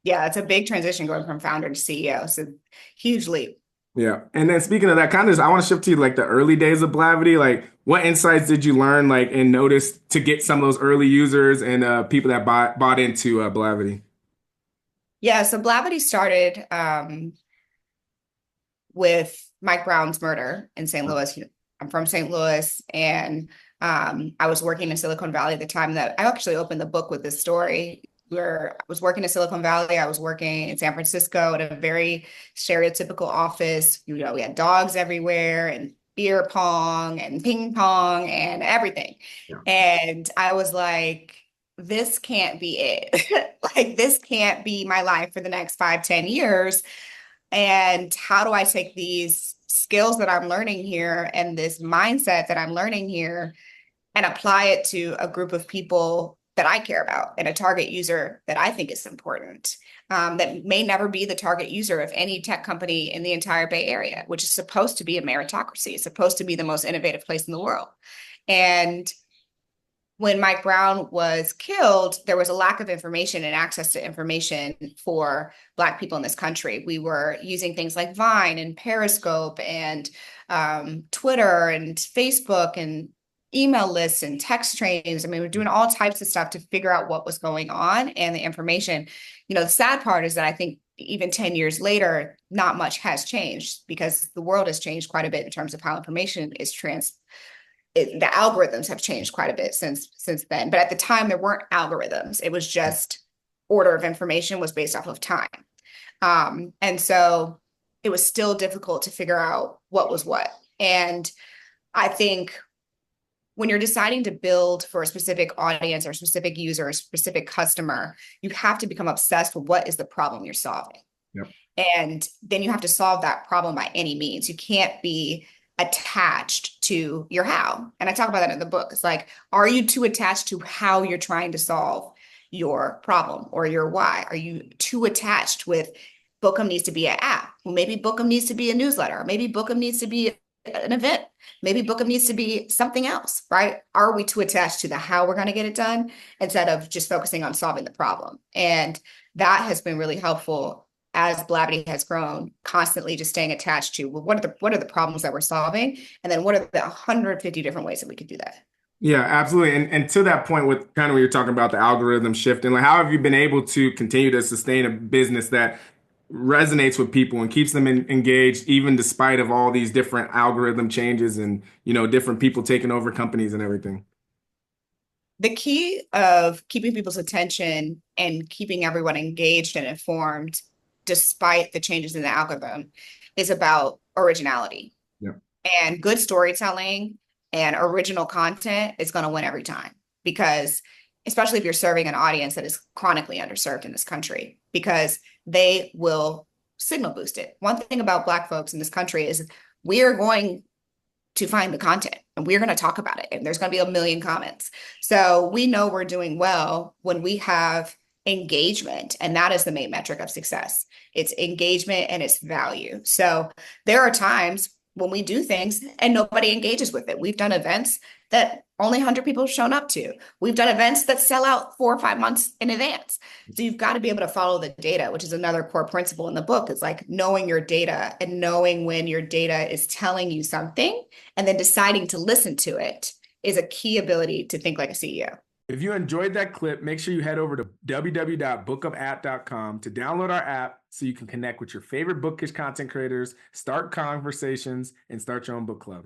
Yeah, it's a big transition going from founder to CEO. So huge leap. Yeah. And then speaking of that, kind of, I want to shift to like the early days of Blavity. Like, what insights did you learn, like, and notice to get some of those early users and people that bought into Blavity? Yeah, so Blavity started with Mike Brown's murder in St. Louis. I'm from St. Louis, and I was working in Silicon Valley at the time that I actually opened the book with this story. Where I was working in Silicon Valley, I was working in San Francisco at a very stereotypical office. We had dogs everywhere and beer pong and ping pong and everything. Yeah. And I was like, this can't be it. Like, this can't be my life for the next 5, 10 years. And how do I take these skills that I'm learning here and this mindset that I'm learning here and apply it to a group of people that I care about and a target user that I think is important, that may never be the target user of any tech company in the entire Bay Area, which is supposed to be a meritocracy. It's supposed to be the most innovative place in the world. And when Mike Brown was killed, there was a lack of information and access to information for Black people in this country. We were using things like Vine and Periscope and Twitter and Facebook and email lists and text trains. I mean, we're doing all types of stuff to figure out what was going on and the information. The sad part is that I think even 10 years later, not much has changed because the world has changed quite a bit in terms of how information is the algorithms have changed quite a bit since then. But at the time, there weren't algorithms. It was just order of information was based off of time. And so it was still difficult to figure out what was what. And I think when you're deciding to build for a specific audience or a specific user, or a specific customer, you have to become obsessed with what is the problem you're solving. Yep. And then you have to solve that problem by any means. You can't be attached to your how. And I talk about that in the book. It's like, are you too attached to how you're trying to solve your problem or your why? Are you too attached with Bookem needs to be an app? Well, maybe Bookem needs to be a newsletter. Maybe Bookem needs to be an event. Maybe Bookem needs to be something else, right? Are we too attached to the how we're going to get it done instead of just focusing on solving the problem? And that has been really helpful as Blavity has grown, constantly just staying attached to, well, what are the problems that we're solving, and then what are the 150 different ways that we could do that. Yeah, absolutely. And to that point, with kind of what you're talking about the algorithm shift, and like how have you been able to continue to sustain a business that resonates with people and keeps them engaged, even despite of all these different algorithm changes and different people taking over companies and everything? The key of keeping people's attention and keeping everyone engaged and informed, despite the changes in the algorithm, is about originality. Yeah. And good storytelling and original content is going to win every time because, especially if you're serving an audience that is chronically underserved in this country, because they will signal boost it. One thing about Black folks in this country is we are going to find the content and we're going to talk about it. And there's going to be a million comments. So we know we're doing well when we have engagement. And that is the main metric of success. It's engagement and it's value. So there are times when we do things and nobody engages with it. We've done events that only 100 people have shown up to. We've done events that sell out 4 or 5 months in advance. So you've got to be able to follow the data, which is another core principle in the book. It's like knowing your data and knowing when your data is telling you something and then deciding to listen to it is a key ability to think like a CEO. If you enjoyed that clip, make sure you head over to www.bookupapp.com to download our app so you can connect with your favorite bookish content creators, start conversations, and start your own book club.